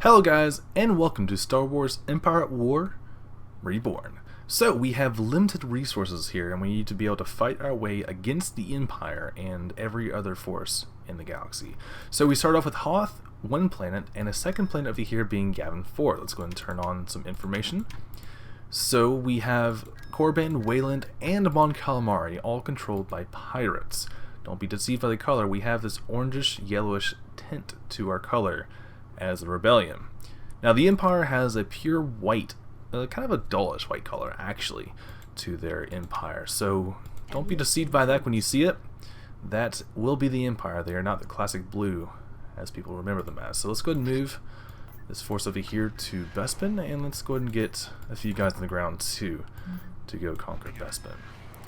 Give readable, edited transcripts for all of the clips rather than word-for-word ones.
Hello guys, and welcome to Star Wars Empire at War Reborn. So we have limited resources here, and we need to be able to fight our way against the Empire and every other force in the galaxy. So we start off with Hoth, one planet, and a second planet over here being Yavin 4. Let's go ahead and turn on some information. So we have Korriban, Wayland, and Mon Calamari, all controlled by pirates. Don't be deceived by the color. We have this orangish, yellowish tint to our color as the Rebellion. Now the Empire has a pure white, kind of a dullish white color actually to their Empire, so don't be deceived by that when you see it. That will be the Empire. They are not the classic blue as people remember them as. So let's go ahead and move this force over here to Bespin, and let's go ahead and get a few guys on the ground too to go conquer Bespin.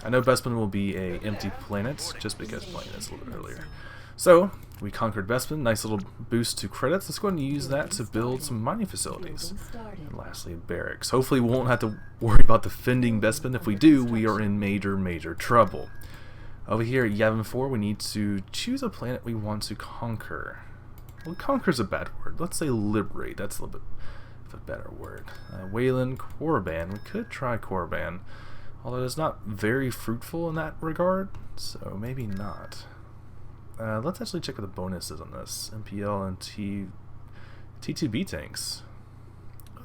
I know Bespin will be a empty planet just because playing this a little bit earlier. So we conquered Bespin, nice little boost to credits. Let's go ahead and use that to build some mining facilities. And lastly, barracks. Hopefully we won't have to worry about defending Bespin. If we do, we are in major trouble. Over here at Yavin 4, we need to choose a planet we want to conquer. Well, conquer is a bad word. Let's say liberate. That's a little bit of a better word. Wayland, Korriban. We could try Korriban, although it's not very fruitful in that regard, so maybe not. Let's actually check what the bonus is on this. Imperial and T2B tanks.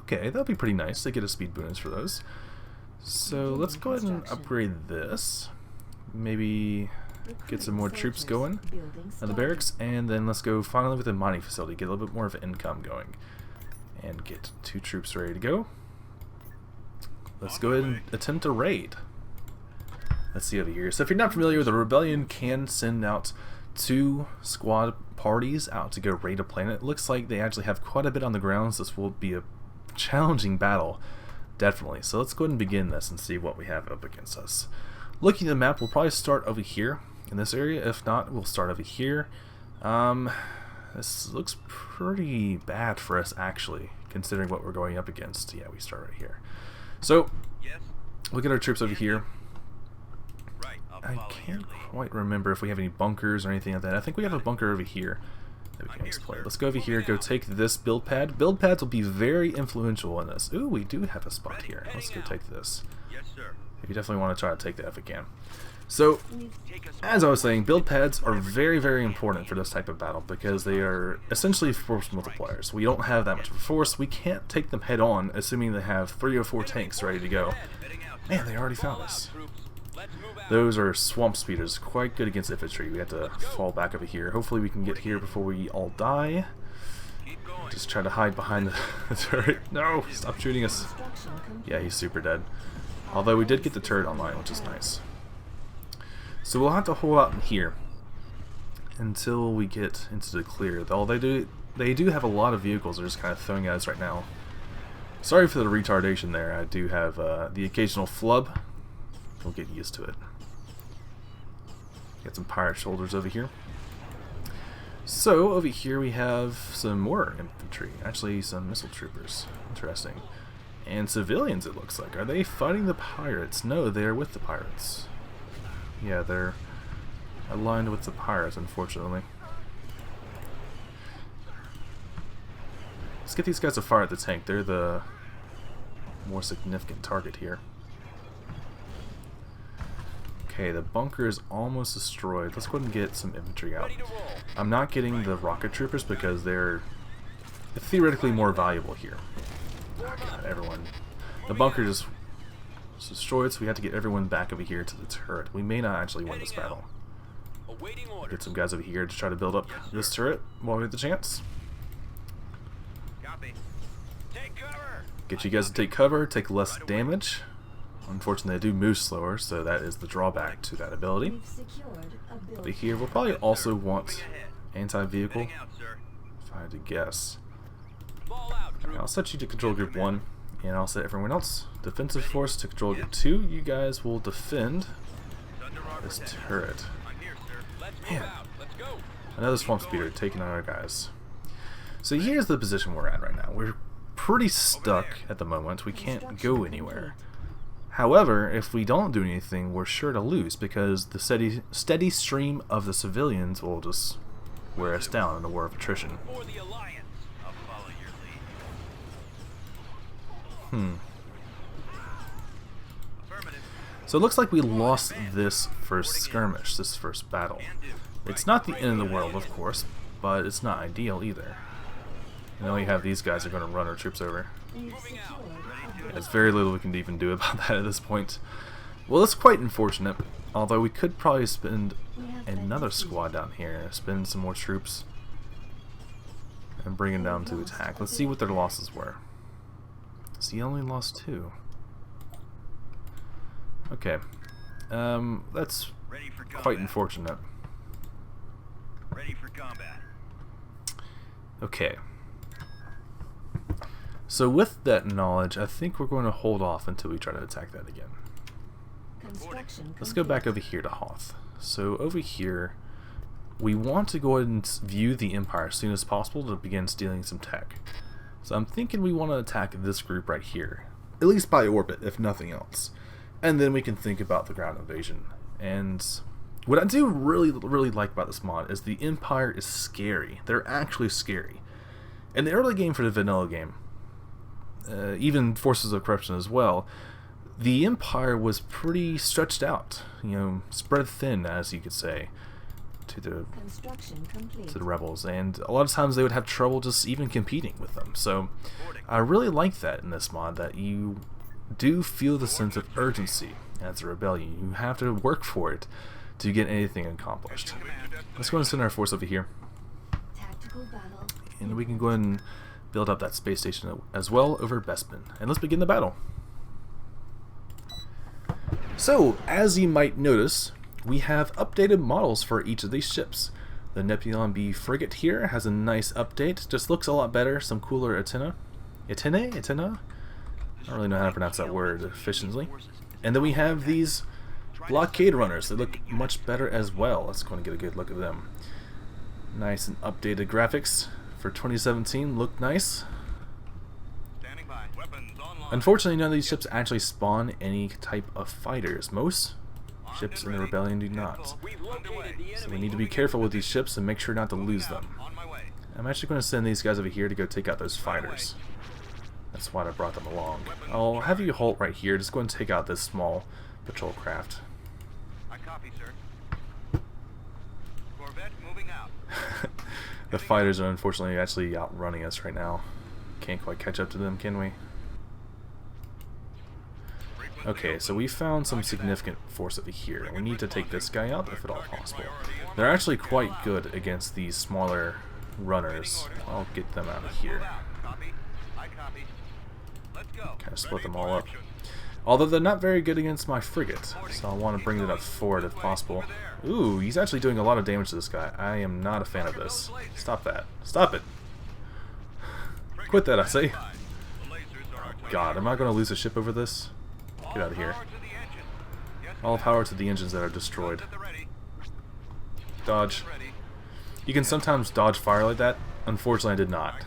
Okay, that'll be pretty nice. They get a speed bonus for those. So let's go ahead and upgrade this. Maybe get some more troops going on the barracks, and then let's go finally with the mining facility. Get a little bit more of an income going. And get 2 troops ready to go. Let's go ahead and attempt a raid. Let's see over here. So if you're not familiar, the Rebellion can send out 2 squad parties out to go raid a planet. It looks like they actually have quite a bit on the ground, so this will be a challenging battle, definitely. So let's go ahead and begin this and see what we have up against us. Looking at the map, we'll probably start over here in this area. If not, we'll start over here. This looks pretty bad for us, actually, considering what we're going up against. Yeah, we start right here. So, look at our troops over here. I can't quite remember if we have any bunkers or anything like that. I think we have a bunker over here that we can exploit. Let's go over here, go take this build pad. Build pads will be very influential in this. Ooh, we do have a spot here. Let's go take this. You definitely want to try to take that if we can. So, as I was saying, build pads are very important for this type of battle because they are essentially force multipliers. We don't have that much of a force. We can't take them head on, assuming they have 3 or 4 tanks ready to go. Man, they already found us. Those are swamp speeders, quite good against infantry. We have to fall back over here. Hopefully we can get here before we all die. Just try to hide behind the turret. No! Stop shooting us. Yeah, he's super dead. Although we did get the turret online, which is nice. So we'll have to hold out in here until we get into the clear. Though they do have a lot of vehicles they're just kind of throwing at us right now. Sorry for the retardation there. I do have the occasional flub. We'll get used to it. Got some pirate shoulders over here. So over here we have some more infantry. Actually, some missile troopers. Interesting. And civilians, it looks like. Are they fighting the pirates? No, they're with the pirates. Yeah, they're aligned with the pirates, unfortunately. Let's get these guys to fire at the tank. They're the more significant target here. Okay, the bunker is almost destroyed. Let's go ahead and get some infantry out. I'm not getting the rocket troopers because they're theoretically more valuable here. Oh, God, everyone. The bunker just was destroyed, so we have to get everyone back over here to the turret. We may not actually win this battle. Get some guys over here to try to build up this turret while we have the chance. Get you guys to take cover, take less damage. Unfortunately, they do move slower, so that is the drawback to that ability. Over here, we'll probably also want anti-vehicle, if I had to guess. I'll set you to control group 1, and I'll set everyone else defensive force to control group 2. You guys will defend this turret. Man, another swamp speeder taking on our guys. So here's the position we're at right now. We're pretty stuck at the moment. We can't go anywhere. However, if we don't do anything, we're sure to lose because the steady stream of the civilians will just wear us down in a war of attrition. So it looks like we lost this first skirmish, this first battle. It's not the end of the world, of course, but it's not ideal either. And then we have these guys are going to run our troops over. There's very little we can even do about that at this point. Well, it's quite unfortunate, although we could probably spend another squad down here, spend some more troops, and bring them down to attack. Let's see what their losses were. So he only lost 2. Okay, that's quite unfortunate. Ready for combat. Okay. So with that knowledge, I think we're going to hold off until we try to attack that again. Let's go back over here to Hoth. So over here, we want to go ahead and view the Empire as soon as possible to begin stealing some tech. So I'm thinking we want to attack this group right here, at least by orbit, if nothing else. And then we can think about the ground invasion. And what I do really like about this mod is the Empire is scary. They're actually scary. In the early game for the vanilla game, even Forces of Corruption as well, the Empire was pretty stretched out, you know, spread thin, as you could say, to the rebels, and a lot of times they would have trouble just even competing with them. So I really like that in this mod, that you do feel the sense of urgency as a rebellion. You have to work for it to get anything accomplished. Let's go and send our force over here, and we can go ahead and build up that space station as well over Bespin, and let's begin the battle. So, as you might notice, we have updated models for each of these ships. The Neptune B frigate here has a nice update, just looks a lot better, some cooler antenna. Antenna? I don't really know how to pronounce that word efficiently. And then we have these blockade runners. They look much better as well. Let's go and get a good look at them. Nice and updated graphics for 2017. Look nice. Unfortunately, none of these ships actually spawn any type of fighters. Most ships in the Rebellion do not. So we need to be careful with these ships and make sure not to lose them. I'm actually going to send these guys over here to go take out those fighters. That's why I brought them along. I'll have you halt right here. Just go and take out this small patrol craft. I copy, sir. Corvette moving out. The fighters are unfortunately actually outrunning us right now. Can't quite catch up to them, can we? Okay, so we found some significant force over here. We need to take this guy out if at all possible. They're actually quite good against these smaller runners. I'll get them out of here. Kind of split them all up. Although they're not very good against my frigate, so I want to bring it up forward if possible. Ooh, he's actually doing a lot of damage to this guy. I am not a fan of this. Stop that. Stop it. Quit that, I say. Oh, God, am I going to lose a ship over this? Get out of here. All power to the engines that are destroyed. Dodge. You can sometimes dodge fire like that. Unfortunately, I did not.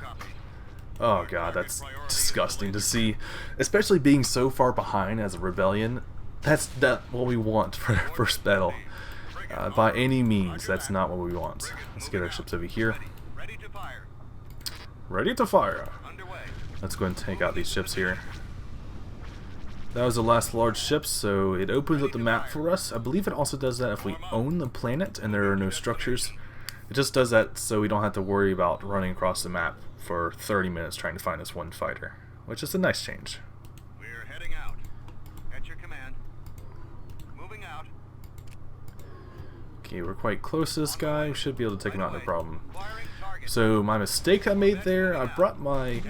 Oh God, that's disgusting to see. Especially being so far behind as a rebellion. That's not what we want for our first battle. By any means, that's not what we want. Let's get our ships over here. Ready to fire. Let's go and take out these ships here. That was the last large ship, so it opens up the map for us. I believe it also does that if we own the planet and there are no structures. It just does that so we don't have to worry about running across the map for 30 minutes trying to find this one fighter, which is a nice change. We're heading out. At your command. Moving out. Okay, we're quite close to this guy. We should be able to take him out no problem. So my mistake I made there, I brought my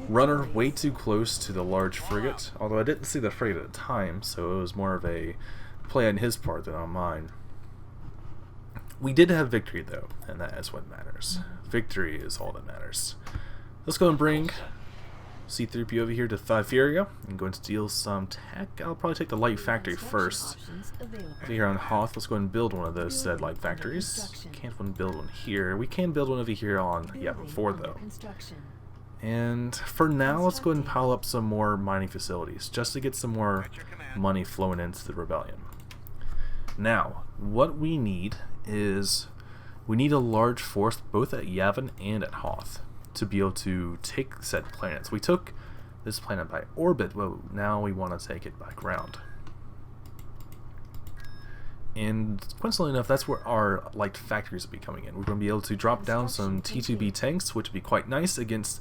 runner way too close to the large frigate, although I didn't see the frigate at the time, so it was more of a play on his part than on mine. We did have victory though, and that is what matters. Victory is all that matters. Let's go and bring C-3PO over here to Thyferia and go and steal some tech. I'll probably take the light factory first. Over here on Hoth, let's go and build one of those said light factories. Can't build one here. We can build one over here on Yavin 4 though. And for now, let's go ahead and pile up some more mining facilities just to get some more money flowing into the rebellion. Now, what we need is we need a large force both at Yavin and at Hoth to be able to take said planets. We took this planet by orbit. Well, now we want to take it by ground. And coincidentally enough, that's where our light factories will be coming in. We're going to be able to drop down some T2B tanks, which would be quite nice against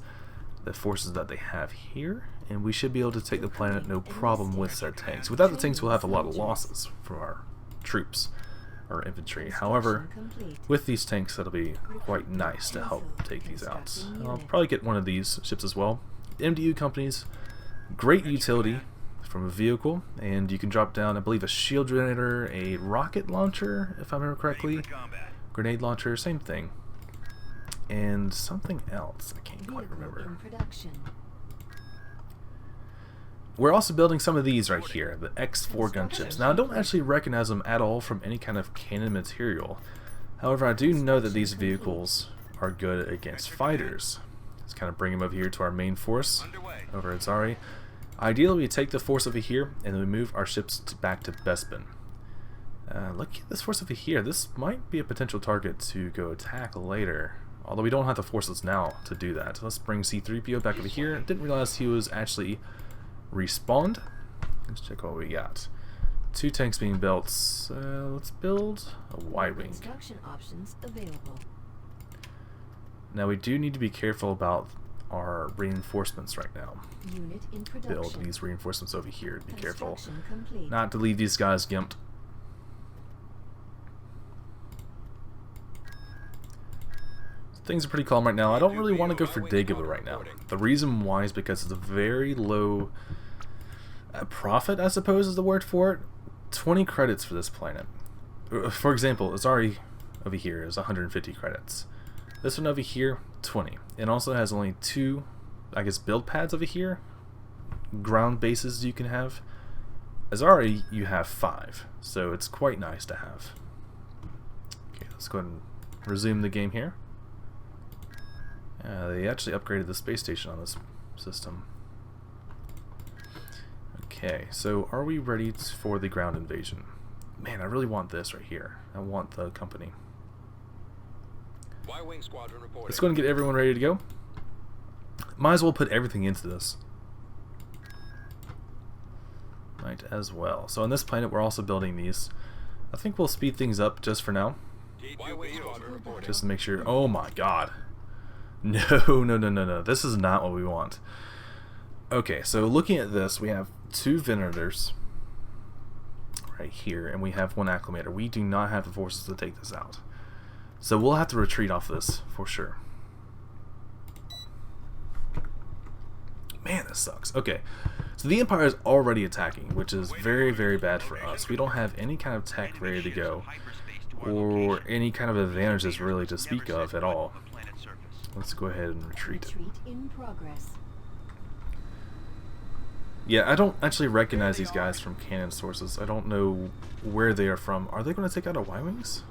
the forces that they have here. And we should be able to take the planet no problem with said tanks. Without the tanks, we'll have a lot of losses from our troops, our infantry. However, with these tanks, that'll be quite nice to help take these out. I'll probably get one of these ships as well. MDU companies, great utility from a vehicle, and you can drop down, I believe, a shield generator, a rocket launcher, if I remember correctly, grenade launcher, same thing, and something else I can't quite remember. We're also building some of these right here, the X4 gunships. Now I don't actually recognize them at all from any kind of cannon material. However, I do know that these vehicles are good against fighters. Let's kind of bring them over here to our main force over at Zari. Ideally, we take the force over here, and then we move our ships back to Bespin. Look at this force over here. This might be a potential target to go attack later. Although we don't have the forces now to do that. Let's bring C-3PO back over here. Didn't realize he was actually respawned. Let's check what we got. 2 tanks being built. Let's build a Y-wing. Construction options available. Now we do need to be careful about our reinforcements right now. Unit in production. Build these reinforcements over here. Be careful Complete. not to leave these guys gimped. Things are pretty calm right now. I don't really want to go for Dagobah right now. The reason why is because it's a very low profit, I suppose is the word for it. 20 credits for this planet. For example, Azari over here is 150 credits. This one over here, 20. It also has only 2, I guess, build pads over here. Ground bases you can have. Azari, you have 5. So it's quite nice to have. Okay, let's go ahead and resume the game here. They actually upgraded the space station on this system. Okay, so are we ready for the ground invasion? Man, I really want this right here. I want the company. Y-wing squadron reporting. Let's go and get everyone ready to go. Might as well put everything into this. Might as well. So on this planet we're also building these. I think we'll speed things up just for now. Y-wing squadron reporting. Just to make sure. Oh my god. No. This is not what we want. Okay, so looking at this, we have 2 Venerators right here, and we have 1 Acclimator. We do not have the forces to take this out. So we'll have to retreat off this for sure. Man, this sucks. Okay, so the Empire is already attacking, which is very, very bad for us. We don't have any kind of tech ready to go, or any kind of advantages really to speak of at all. Let's go ahead and retreat. Retreat in progress. Yeah, I don't actually recognize these guys from cannon sources. I don't know where they are from. Are they going to take out our Y-wings?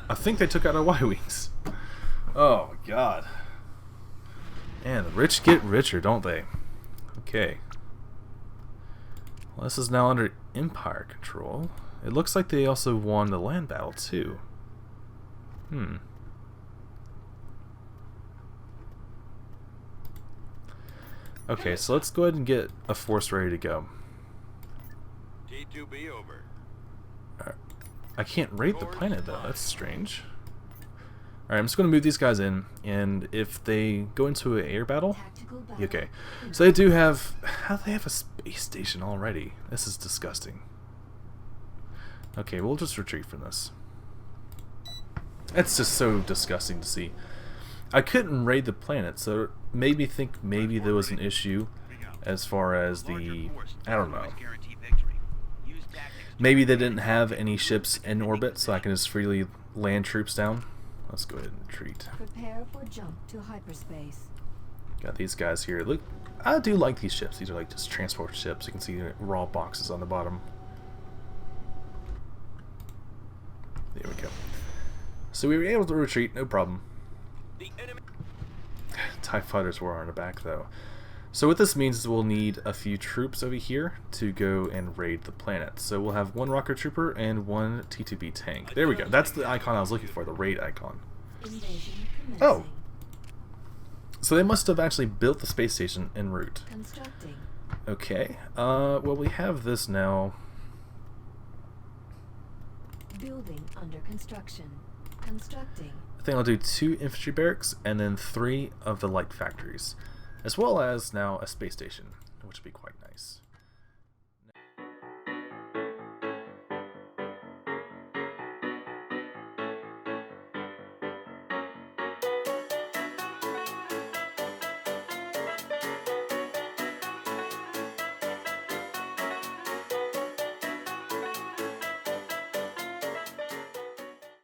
I think they took out our Y-wings. Oh, God. Man, the rich get richer, don't they? Okay. Well, this is now under Empire control. It looks like they also won the land battle, too. Okay, so let's go ahead and get a force ready to go. T2B over. I can't raid the planet though, that's strange. Alright, I'm just going to move these guys in, and if they go into an air battle, okay. So they do have, how do they have a space station already? This is disgusting. Okay, we'll just retreat from this. That's just so disgusting to see. I couldn't raid the planet, so it made me think maybe there was an issue as far as the, I don't know. Maybe they didn't have any ships in orbit, so I can just freely land troops down. Let's go ahead and retreat. Prepare for jump to hyperspace. Got these guys here. Look, I do like these ships. These are like just transport ships. You can see raw boxes on the bottom. There we go. So we were able to retreat, no problem. TIE fighters were on our back though. So what this means is we'll need a few troops over here to go and raid the planet. So we'll have 1 rocket trooper and 1 T2B tank. There we go. That's the icon I was looking for, the raid icon. Invasion Oh! So they must have actually built the space station en route. Constructing. Okay. Well, we have this now. Building under construction. Constructing. I think I'll do 2 infantry barracks and then 3 of the light factories, as well as now a space station, which would be quite nice.